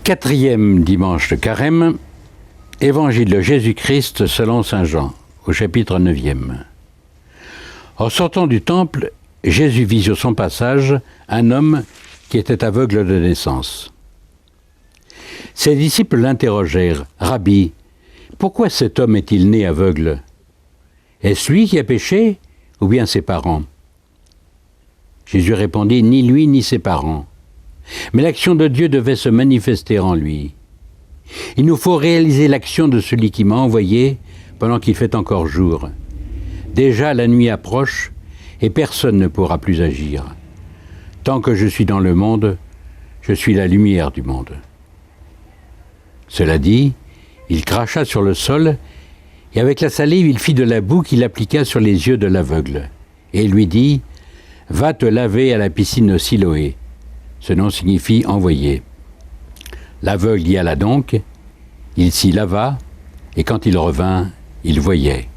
Quatrième dimanche de Carême, Évangile de Jésus-Christ selon saint Jean, au chapitre 9e. En sortant du temple, Jésus vit sur son passage un homme qui était aveugle de naissance. Ses disciples l'interrogèrent, « Rabbi, pourquoi cet homme est-il né aveugle? Est-ce lui qui a péché ou bien ses parents ?» Jésus répondit, « Ni lui ni ses parents. Mais l'action de Dieu devait se manifester en lui. Il nous faut réaliser l'action de celui qui m'a envoyé pendant qu'il fait encore jour. Déjà la nuit approche et personne ne pourra plus agir. Tant que je suis dans le monde, je suis la lumière du monde. » Cela dit, il cracha sur le sol et avec la salive il fit de la boue qu'il appliqua sur les yeux de l'aveugle. Et il lui dit, « Va te laver à la piscine de Siloé. » Ce nom signifie « envoyé ». L'aveugle y alla donc, il s'y lava, et quand il revint, il voyait.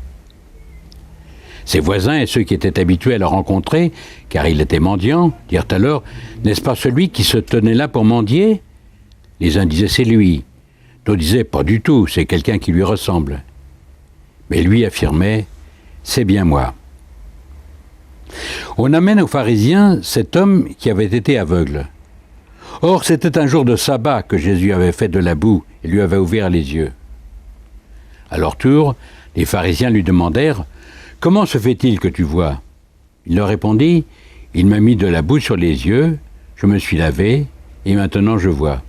Ses voisins et ceux qui étaient habitués à le rencontrer, car il était mendiant, dirent alors, « N'est-ce pas celui qui se tenait là pour mendier ?» Les uns disaient « C'est lui ». D'autres disaient « Pas du tout, c'est quelqu'un qui lui ressemble ». Mais lui affirmait « C'est bien moi ». On amène aux pharisiens cet homme qui avait été aveugle. Or, c'était un jour de sabbat que Jésus avait fait de la boue et lui avait ouvert les yeux. À leur tour, les pharisiens lui demandèrent « Comment se fait-il que tu vois ?» Il leur répondit « Il m'a mis de la boue sur les yeux, je me suis lavé et maintenant je vois. »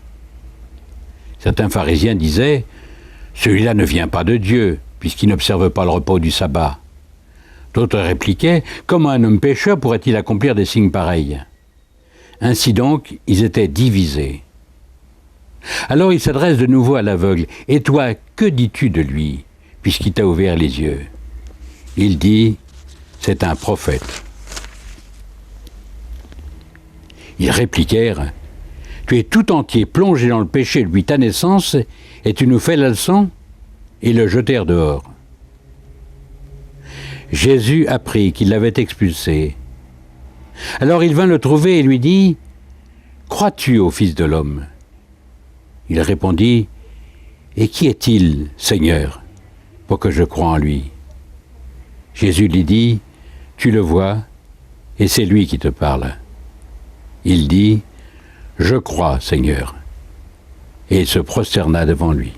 Certains pharisiens disaient « Celui-là ne vient pas de Dieu, puisqu'il n'observe pas le repos du sabbat. » D'autres répliquaient « Comment un homme pécheur pourrait-il accomplir des signes pareils ?» Ainsi donc, ils étaient divisés. Alors il s'adresse de nouveau à l'aveugle. « Et toi, que dis-tu de lui, puisqu'il t'a ouvert les yeux ?» Il dit « C'est un prophète. » Ils répliquèrent « Tu es tout entier plongé dans le péché depuis ta naissance, et tu nous fais la leçon ?» Et le jetèrent dehors. Jésus apprit qu'il l'avait expulsé. Alors il vint le trouver et lui dit « Crois-tu au Fils de l'homme » Il répondit « Et qui est-il, Seigneur, pour que je croie en lui ?» Jésus lui dit « Tu le vois, et c'est lui qui te parle. » Il dit « Je crois, Seigneur. » Et il se prosterna devant lui.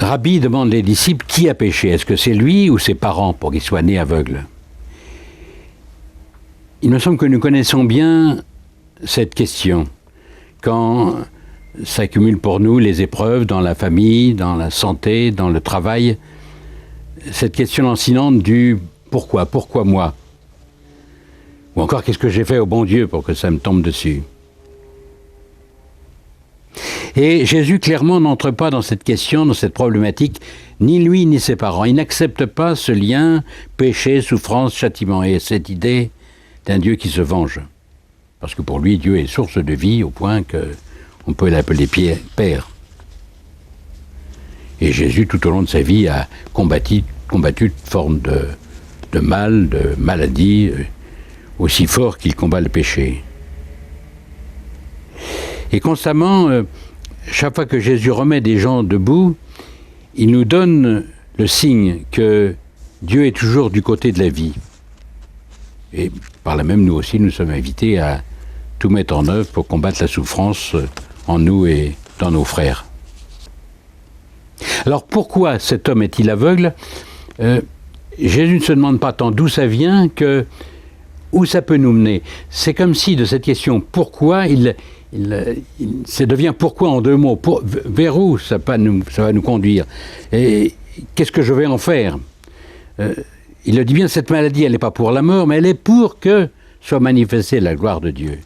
Rabbi demande les disciples qui a péché. Est-ce que c'est lui ou ses parents pour qu'il soit né aveugle? Il me semble que nous connaissons bien cette question. Quand s'accumulent pour nous les épreuves dans la famille, dans la santé, dans le travail, cette question lancinante du « pourquoi moi ?» Ou encore « qu'est-ce que j'ai fait au bon Dieu pour que ça me tombe dessus ?» Et Jésus clairement n'entre pas dans cette question, dans cette problématique, ni lui ni ses parents. Il n'accepte pas ce lien péché, souffrance, châtiment et cette idée d'un Dieu qui se venge. Parce que pour lui, Dieu est source de vie au point qu'on peut l'appeler Père. Et Jésus, tout au long de sa vie, a combattu toute forme de mal, de maladie, aussi fort qu'il combat le péché. Et constamment, chaque fois que Jésus remet des gens debout, il nous donne le signe que Dieu est toujours du côté de la vie. Et par là même, nous aussi, nous sommes invités à tout mettre en œuvre pour combattre la souffrance en nous et dans nos frères. Alors pourquoi cet homme est-il aveugle? Jésus ne se demande pas tant d'où ça vient que où ça peut nous mener. C'est comme si de cette question pourquoi, ça devient pourquoi en deux mots. Vers où ça va nous conduire? Et qu'est-ce que je vais en faire? Il le dit bien, cette maladie, elle n'est pas pour la mort, mais elle est pour que soit manifestée la gloire de Dieu.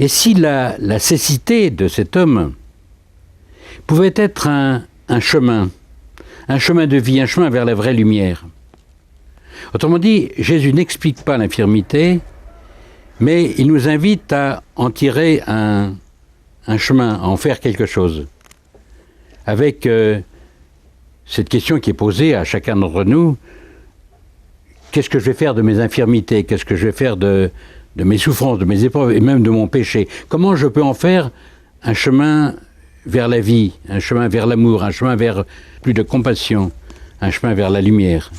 Et si la cécité de cet homme pouvait être un chemin de vie, un chemin vers la vraie lumière. Autrement dit, Jésus n'explique pas l'infirmité, mais il nous invite à en tirer un chemin, à en faire quelque chose. Avec cette question qui est posée à chacun d'entre nous, qu'est-ce que je vais faire de mes infirmités? Qu'est-ce que je vais faire de de mes souffrances, de mes épreuves et même de mon péché, comment je peux en faire un chemin vers la vie, un chemin vers l'amour, un chemin vers plus de compassion, un chemin vers la lumière.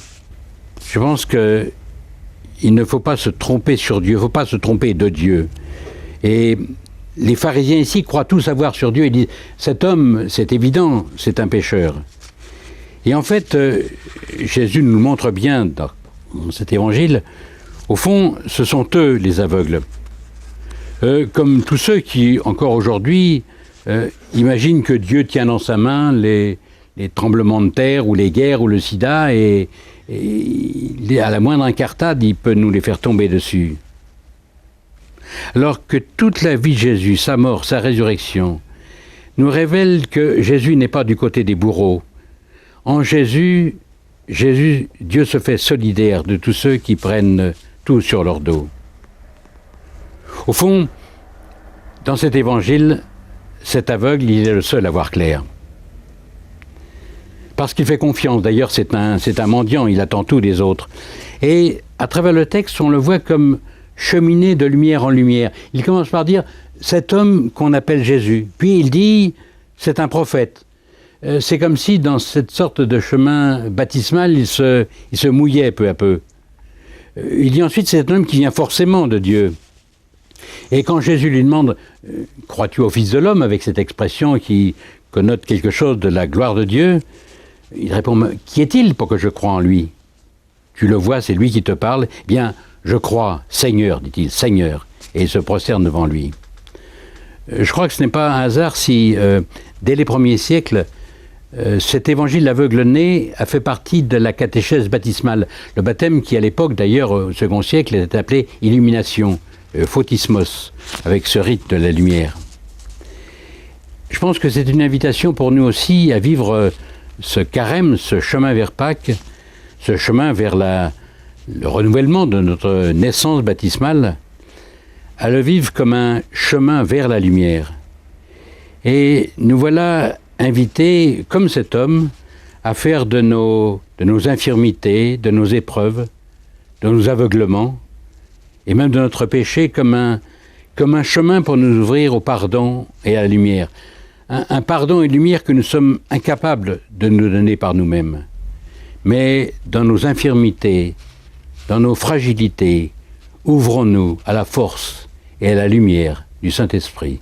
Je pense qu'il ne faut pas se tromper sur Dieu, il ne faut pas se tromper de Dieu. Et les pharisiens ici croient tout savoir sur Dieu et disent « cet homme, c'est évident, c'est un pécheur ». Et en fait, Jésus nous montre bien dans cet évangile, au fond, ce sont eux les aveugles. Comme tous ceux qui, encore aujourd'hui, imaginent que Dieu tient dans sa main les tremblements de terre ou les guerres ou le sida et à la moindre incartade, il peut nous les faire tomber dessus. Alors que toute la vie de Jésus, sa mort, sa résurrection, nous révèle que Jésus n'est pas du côté des bourreaux. En Jésus, Dieu se fait solidaire de tous ceux qui prennent tout sur leur dos. Au fond, dans cet évangile, cet aveugle, il est le seul à voir clair. Parce qu'il fait confiance. D'ailleurs, c'est un mendiant, il attend tout des autres. Et à travers le texte, on le voit comme cheminer de lumière en lumière. Il commence par dire « cet homme qu'on appelle Jésus ». Puis il dit « c'est un prophète ». C'est comme si dans cette sorte de chemin baptismal, il se mouillait peu à peu. Il dit ensuite, c'est un homme qui vient forcément de Dieu. Et quand Jésus lui demande, crois-tu au Fils de l'homme, avec cette expression qui connote quelque chose de la gloire de Dieu, il répond, qui est-il pour que je croie en lui? Tu le vois, c'est lui qui te parle. Eh bien, je crois, Seigneur, dit-il, Seigneur, et il se prosterne devant lui. Je crois que ce n'est pas un hasard si, dès les premiers siècles, cet évangile aveugle-né a fait partie de la catéchèse baptismale. Le baptême qui, à l'époque, d'ailleurs, au second siècle, était appelé illumination, photismos, avec ce rite de la lumière. Je pense que c'est une invitation pour nous aussi à vivre ce carême, ce chemin vers Pâques, ce chemin vers le renouvellement de notre naissance baptismale, à le vivre comme un chemin vers la lumière. Et nous voilà invités, comme cet homme, à faire de nos infirmités, de nos épreuves, de nos aveuglements, et même de notre péché, comme un chemin pour nous ouvrir au pardon et à la lumière. Un pardon et une lumière que nous sommes incapables de nous donner par nous-mêmes. Mais dans nos infirmités, dans nos fragilités, ouvrons-nous à la force et à la lumière du Saint-Esprit.